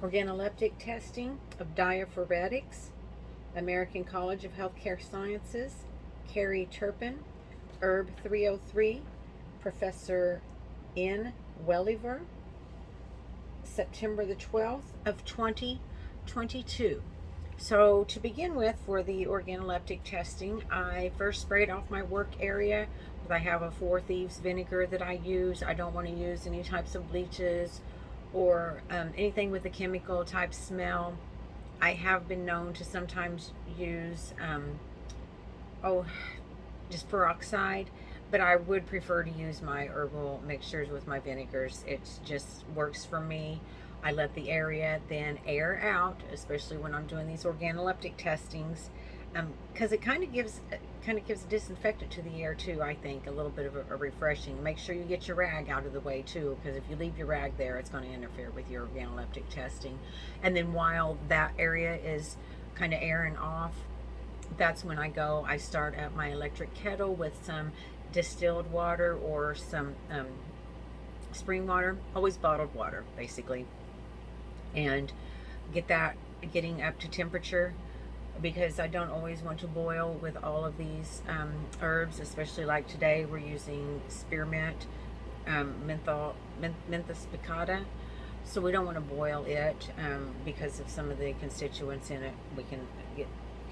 Organoleptic testing of diaphoretics, American College of Healthcare Sciences, Carrie Turpin, Herb 303, Professor N. Welliver, September the 12th of 2022. So to begin with, for the organoleptic testing, I first sprayed off my work area. I have a Four Thieves vinegar that I use. I don't want to use any types of bleaches or anything with a chemical type smell. I have been known to sometimes use just peroxide, but I would prefer to use my herbal mixtures with my vinegars. It just works for me. I let the area then air out, especially when I'm doing these organoleptic testings, because it kind of gives a disinfectant to the air too. I think a little bit of a refreshing. Make sure you get your rag out of the way too, because if you leave your rag there, it's going to interfere with your organoleptic testing. And then while that area is kind of airing off, that's when I start up my electric kettle with some distilled water or some spring water, always bottled water basically, and getting up to temperature, because I don't always want to boil with all of these herbs, especially like today we're using spearmint, menthol, mentha spicata. So we don't want to boil it because of some of the constituents in it.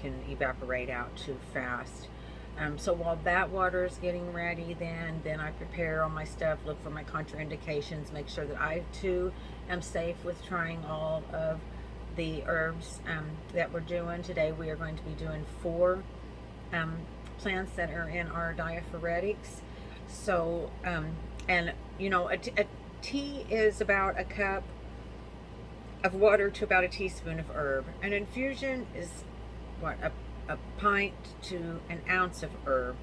Can evaporate out too fast. So while that water is getting ready, then I prepare all my stuff, look for my contraindications, make sure that I too am safe with trying all of the herbs that we're doing. Today we are going to be doing 4 plants that are in our diaphoretics. So, and you know, a tea is about a cup of water to about a teaspoon of herb. An infusion is a pint to an ounce of herb.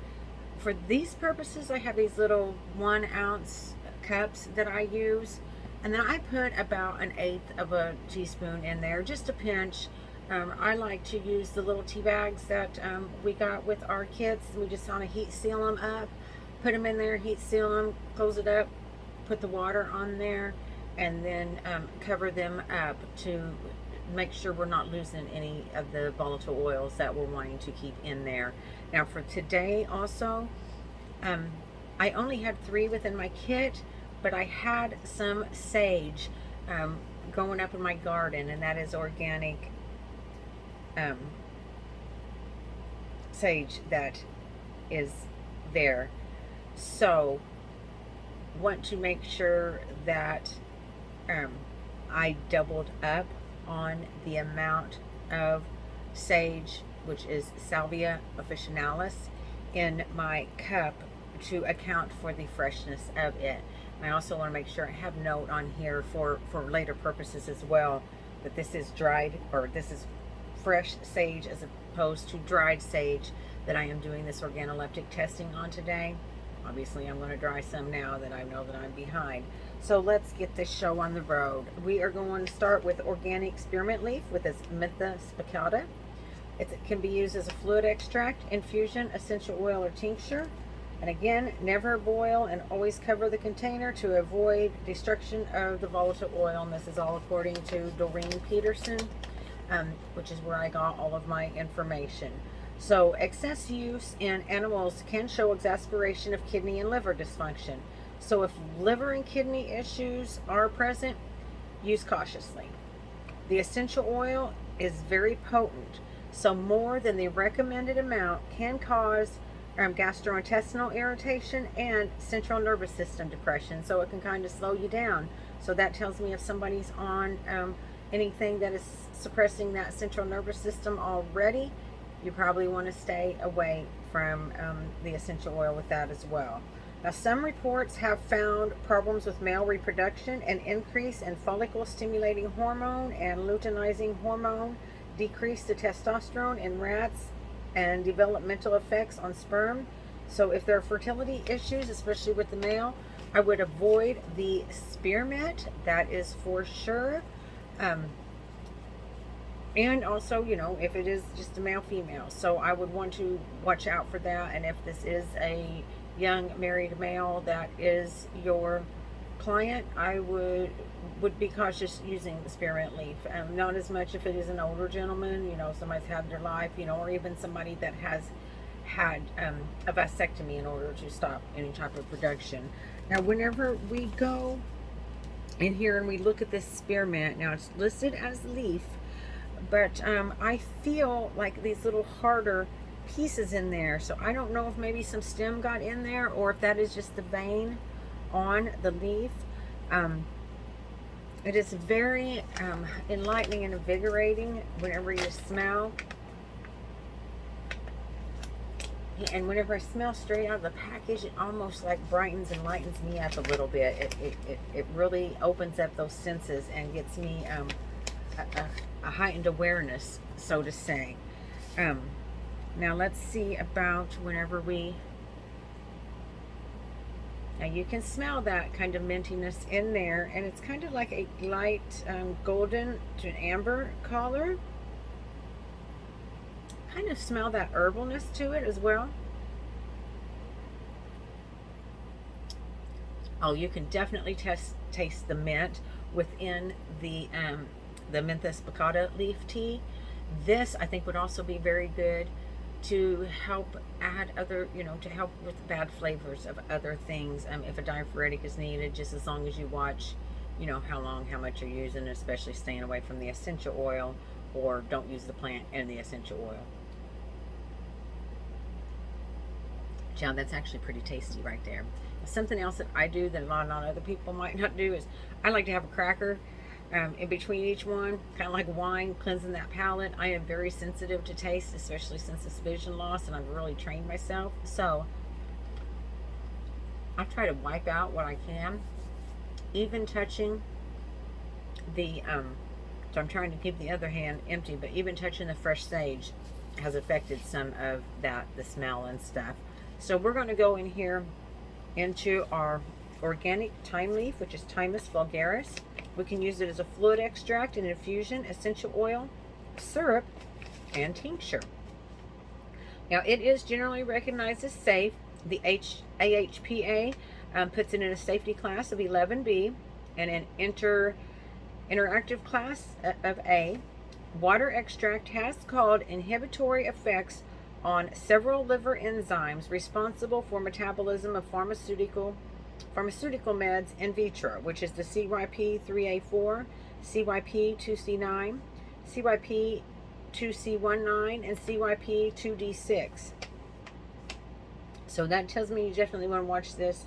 For these purposes, I have these little 1 ounce cups that I use, and then I put about 1/8 of a teaspoon in there, just a pinch. I like to use the little tea bags that we got with our kids. We just want to heat seal them up, put them in there, heat seal them, close it up, put the water on there, and then cover them up to make sure we're not losing any of the volatile oils that we're wanting to keep in there. Now for today also, I only had 3 within my kit, but I had some sage going up in my garden, and that is organic sage that is there. So want to make sure that I doubled up on the amount of sage, which is Salvia officinalis, in my cup to account for the freshness of it. And I also want to make sure I have note on here for later purposes as well, that this is dried, or this is fresh sage as opposed to dried sage that I am doing this organoleptic testing on today. Obviously, I'm going to dry some now that I know that I'm behind. So let's get this show on the road. We are going to start with organic spearmint leaf with this mentha spicata. It can be used as a fluid extract, infusion, essential oil, or tincture. And again, never boil, and always cover the container to avoid destruction of the volatile oil. And this is all according to Doreen Peterson, which is where I got all of my information. So excess use in animals can show exacerbation of kidney and liver dysfunction. So if liver and kidney issues are present, use cautiously. The essential oil is very potent, so more than the recommended amount can cause gastrointestinal irritation and central nervous system depression. So it can kind of slow you down. So that tells me if somebody's on anything that is suppressing that central nervous system already, you probably want to stay away from the essential oil with that as well. Now, some reports have found problems with male reproduction, an increase in follicle stimulating hormone and luteinizing hormone, decrease the testosterone in rats, and developmental effects on sperm. So if there are fertility issues, especially with the male, I would avoid the spearmint, that is for sure. And also, you know, if it is just a male female, so I would want to watch out for that. And if this is a young married male that is your client, I would be cautious using the spearmint leaf. Not as much if it is an older gentleman, you know, somebody's had their life, you know, or even somebody that has had a vasectomy in order to stop any type of production. Now, whenever we go in here and we look at this spearmint, now it's listed as leaf, but I feel like these little harder pieces in there, so I don't know if maybe some stem got in there or if that is just the vein on the leaf. It is very enlightening and invigorating whenever you smell. And whenever I smell straight out of the package, it almost like brightens and lightens me up a little bit. It really opens up those senses and gets me a heightened awareness, so to say. Now let's see about whenever we... Now you can smell that kind of mintiness in there, and it's kind of like a light golden to an amber color. Kind of smell that herbalness to it as well. Oh, you can definitely taste the mint within the Menthus Baccata leaf tea. This, I think, would also be very good to help add other, you know, to help with bad flavors of other things. If a diaphoretic is needed, just as long as you watch, you know, how much you're using, especially staying away from the essential oil, or don't use the plant and the essential oil. Yeah, that's actually pretty tasty right there. Something else that I do that a lot of other people might not do is I like to have a cracker in between each one, kind of like wine, cleansing that palate. I am very sensitive to taste, especially since this vision loss, and I've really trained myself. So I try to wipe out what I can, even touching the, so I'm trying to keep the other hand empty, but even touching the fresh sage has affected some of that, the smell and stuff. So we're going to go in here into our organic thyme leaf, which is Thymus vulgaris. We can use it as a fluid extract, an infusion, essential oil, syrup, and tincture. Now, it is generally recognized as safe. The AHPA puts it in a safety class of 11B and an interactive class of A. Water extract has called inhibitory effects on several liver enzymes responsible for metabolism of pharmaceutical meds in vitro, which is the CYP3A4, CYP2C9, CYP2C19, and CYP2D6. So that tells me you definitely want to watch this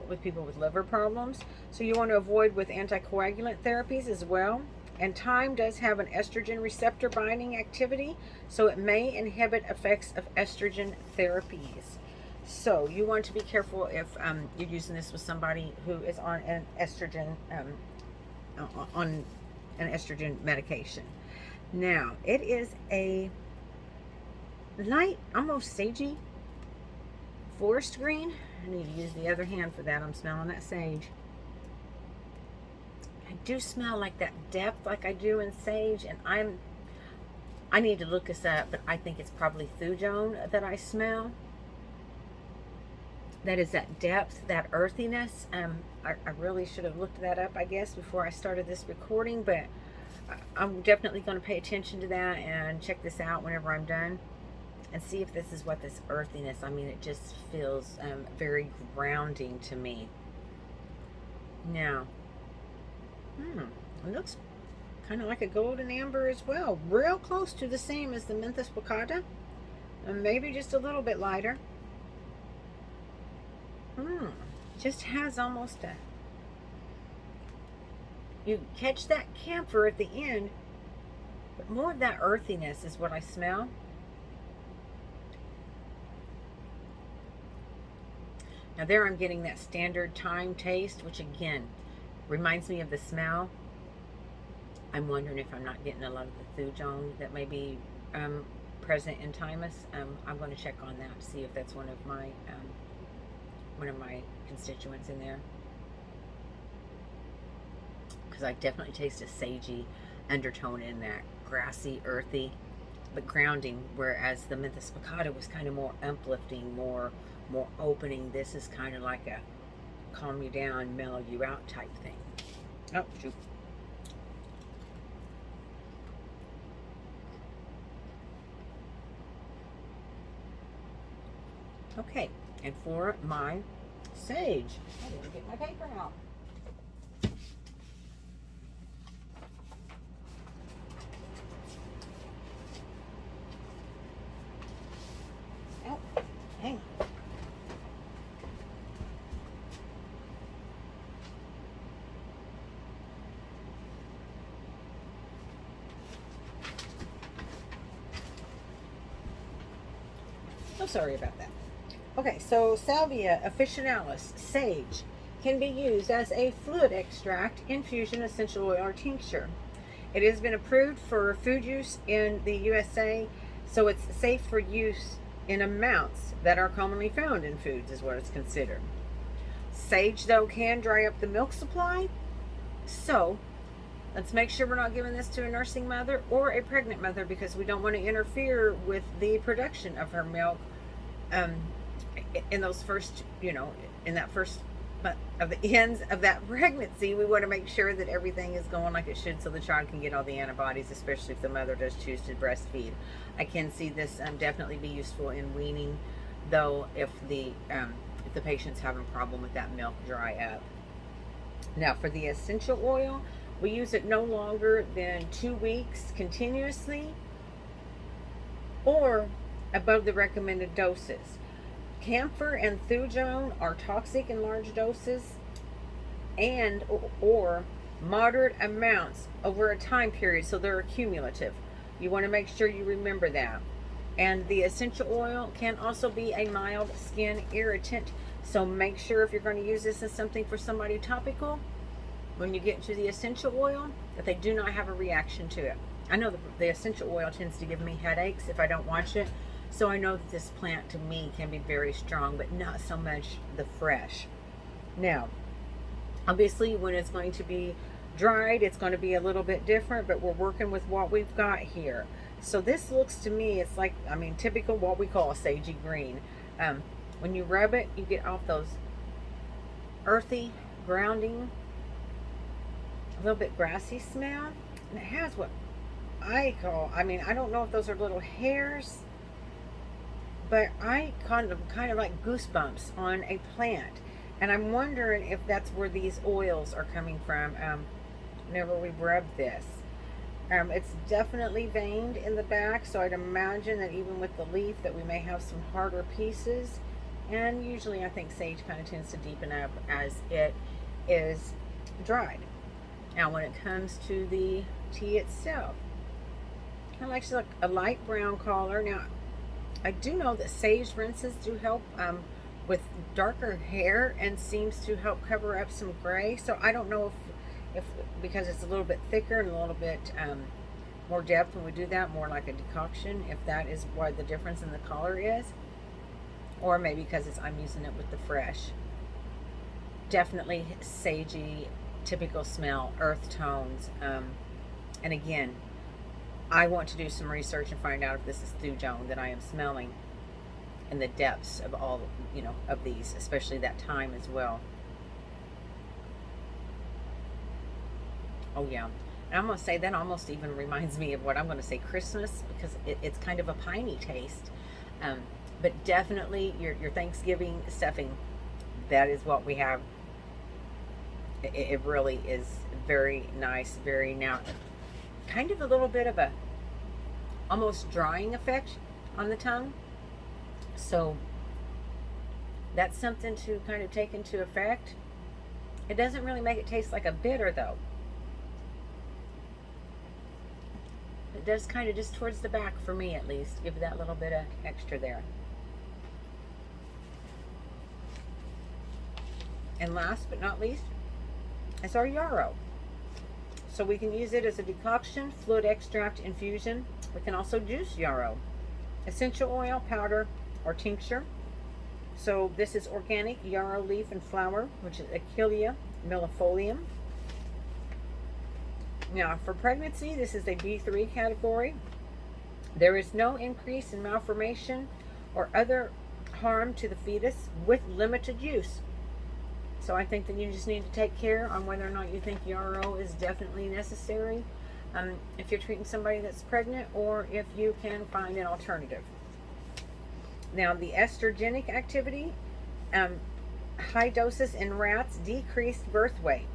with people with liver problems. So you want to avoid with anticoagulant therapies as well. And thyme does have an estrogen receptor binding activity, so it may inhibit effects of estrogen therapies. So you want to be careful if you're using this with somebody who is on an estrogen medication. Now, it is a light, almost sagey forest green. I need to use the other hand for that. I'm smelling that sage. I do smell like that depth like I do in sage, and I need to look this up, but I think it's probably thujone that I smell. That is that depth, that earthiness. I really should have looked that up, I guess, before I started this recording, but I'm definitely going to pay attention to that and check this out whenever I'm done and see if this is what this earthiness, I mean, it just feels very grounding to me. Now, it looks kind of like a golden amber as well. Real close to the same as the Menthus Baccata. And maybe just a little bit lighter. Just has almost a... You catch that camphor at the end, but more of that earthiness is what I smell. Now there I'm getting that standard thyme taste, which again reminds me of the smell. I'm wondering if I'm not getting a lot of the thujone that may be present in thymus. I'm going to check on that to see if that's one of my constituents in there, because I definitely taste a sagey undertone in that, grassy, earthy, but grounding. Whereas the Menthus Baccata was kind of more uplifting, more opening. This is kind of like a calm you down, mellow you out type thing. Oh, shoot. Okay, and for my sage, I didn't get my paper out. Oh, hang on. So sorry about that. Okay, so Salvia officinalis, sage, can be used as a fluid extract, infusion, essential oil, or tincture. It has been approved for food use in the USA, so it's safe for use in amounts that are commonly found in foods, is what it's considered. Sage, though, can dry up the milk supply, so let's make sure we're not giving this to a nursing mother or a pregnant mother, because we don't want to interfere with the production of her milk in those first, in that first of the ends of that pregnancy. We want to make sure that everything is going like it should, so the child can get all the antibodies, especially if the mother does choose to breastfeed. I can see this definitely be useful in weaning, though, if the patient's having a problem with that milk dry up. Now, for the essential oil, we use it no longer than 2 weeks continuously or above the recommended doses. Camphor and thujone are toxic in large doses and or moderate amounts over a time period, so they're cumulative. You want to make sure you remember that. And the essential oil can also be a mild skin irritant, so make sure if you're going to use this as something for somebody topical, when you get into the essential oil, that they do not have a reaction to it. I know the essential oil tends to give me headaches if I don't watch it, so I know that this plant to me can be very strong, but not so much the fresh. Now, obviously when it's going to be dried, it's going to be a little bit different, but we're working with what we've got here. So this looks to me, it's like, typical what we call a sagey green. When you rub it, you get off those earthy, grounding, a little bit grassy smell, and it has what I call, I don't know if those are little hairs, but I kind of like goosebumps on a plant, and I'm wondering if that's where these oils are coming from whenever we rub this. It's definitely veined in the back, so I'd imagine that even with the leaf that we may have some harder pieces, and usually I think sage kind of tends to deepen up as it is dried. Now when it comes to the tea itself, I like a light brown color. Now I do know that sage rinses do help with darker hair and seems to help cover up some gray. So I don't know if because it's a little bit thicker and a little bit more depth when we do that, more like a decoction, if that is why the difference in the color is, or maybe because I'm using it with the fresh. Definitely sagey, typical smell, earth tones, and again, I want to do some research and find out if this is thujone that I am smelling in the depths of all, of these, especially that thyme as well. Oh yeah, and I'm going to say that almost even reminds me of what I'm going to say Christmas, because it's kind of a piney taste. But definitely your Thanksgiving stuffing, that is what we have. It really is very nice, very now kind of a little bit of a almost drying effect on the tongue. So that's something to kind of take into effect. It doesn't really make it taste like a bitter though. It does kind of just towards the back, for me at least, give that little bit of extra there. And last but not least is our yarrow. So we can use it as a decoction, fluid extract, infusion. We can also juice yarrow, essential oil, powder, or tincture. So this is organic yarrow leaf and flower, which is Achillea millefolium. Now for pregnancy, this is a B3 category. There is no increase in malformation or other harm to the fetus with limited use. So I think that you just need to take care on whether or not you think yarrow is definitely necessary, if you're treating somebody that's pregnant, or if you can find an alternative. Now, the estrogenic activity, high doses in rats decreased birth weight.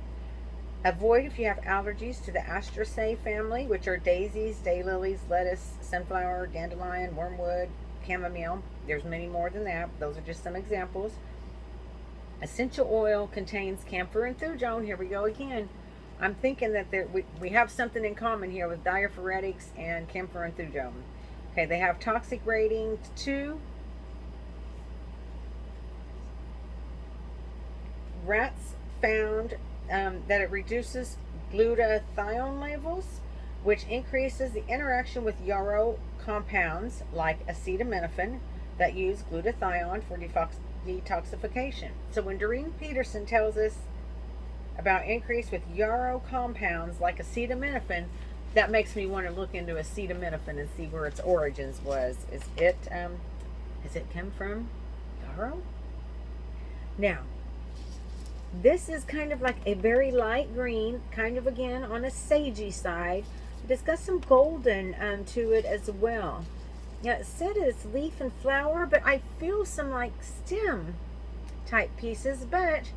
Avoid if you have allergies to the Astraceae family, which are daisies, daylilies, lettuce, sunflower, dandelion, wormwood, chamomile. There's many more than that. Those are just some examples. Essential oil contains camphor and thujone. Here we go again. I'm thinking that we have something in common here with diaphoretics and camphor and thujone. Okay, they have toxic rating 2. Rats found that it reduces glutathione levels, which increases the interaction with yarrow compounds like acetaminophen that use glutathione for detoxification. So when Doreen Peterson tells us about increase with yarrow compounds like acetaminophen, that makes me want to look into acetaminophen and see where its origins was. Is it come from yarrow? Now, this is kind of like a very light green, kind of again on a sagey side, but it's got some golden to it as well. Yeah, it said it's leaf and flower, but I feel some like stem type pieces, but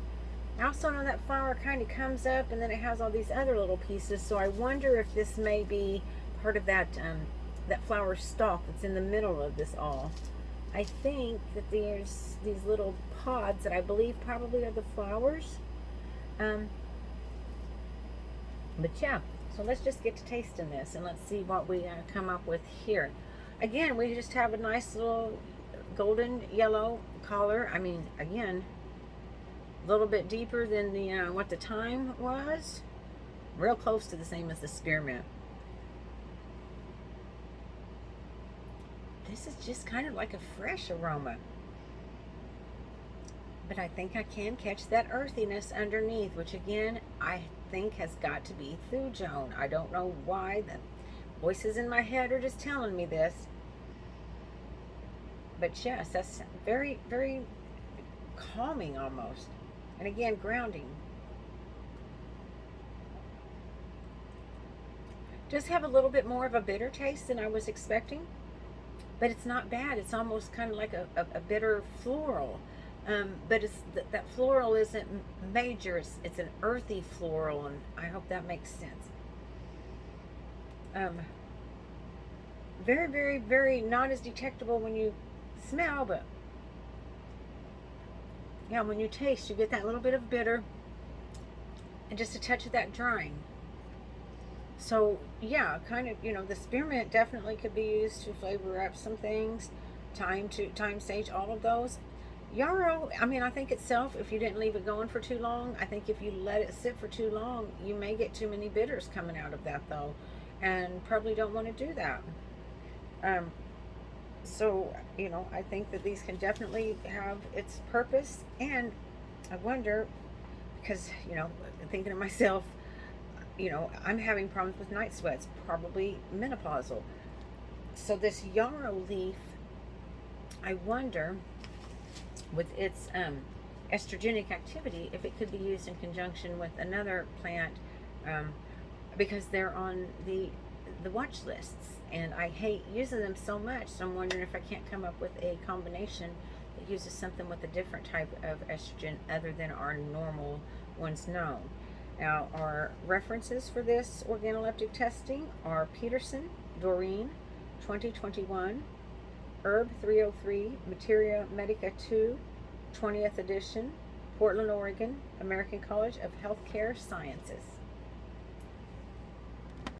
I also know that flower kind of comes up and then it has all these other little pieces, so I wonder if this may be part of that that flower stalk that's in the middle of this all. I think that there's these little pods that I believe probably are the flowers. But yeah, so let's just get to tasting this and let's see what we come up with here. Again, we just have a nice little golden yellow color. I mean, again, a little bit deeper than the what the thyme was. Real close to the same as the spearmint. This is just kind of like a fresh aroma. But I think I can catch that earthiness underneath, which again, I think has got to be thujone. I don't know why. The voices in my head are just telling me this. But yes, that's very, very calming almost. And again, grounding. Does have a little bit more of a bitter taste than I was expecting. But it's not bad. It's almost kind of like a bitter floral. But it's that floral isn't major. It's an earthy floral, and I hope that makes sense. Very, very, very not as detectable when you smell, but yeah, when you taste, you get that little bit of bitter and just a touch of that drying. So yeah, kind of, the spearmint definitely could be used to flavor up some things. Thyme, sage, all of those. Yarrow, I mean, I think itself, if you didn't leave it going for too long, I think if you let it sit for too long, you may get too many bitters coming out of that though, and probably don't want to do that. So, I think that these can definitely have its purpose, and I wonder, because, thinking of myself, I'm having problems with night sweats, probably menopausal. So this yarrow leaf, I wonder, with its estrogenic activity, if it could be used in conjunction with another plant, because they're on the watch lists, and I hate using them so much. So I'm wondering if I can't come up with a combination that uses something with a different type of estrogen other than our normal ones known. Now, our references for this organoleptic testing are Peterson, Doreen, 2021, Herb 303, Materia Medica 2, 20th edition, Portland, Oregon, American College of Healthcare Sciences.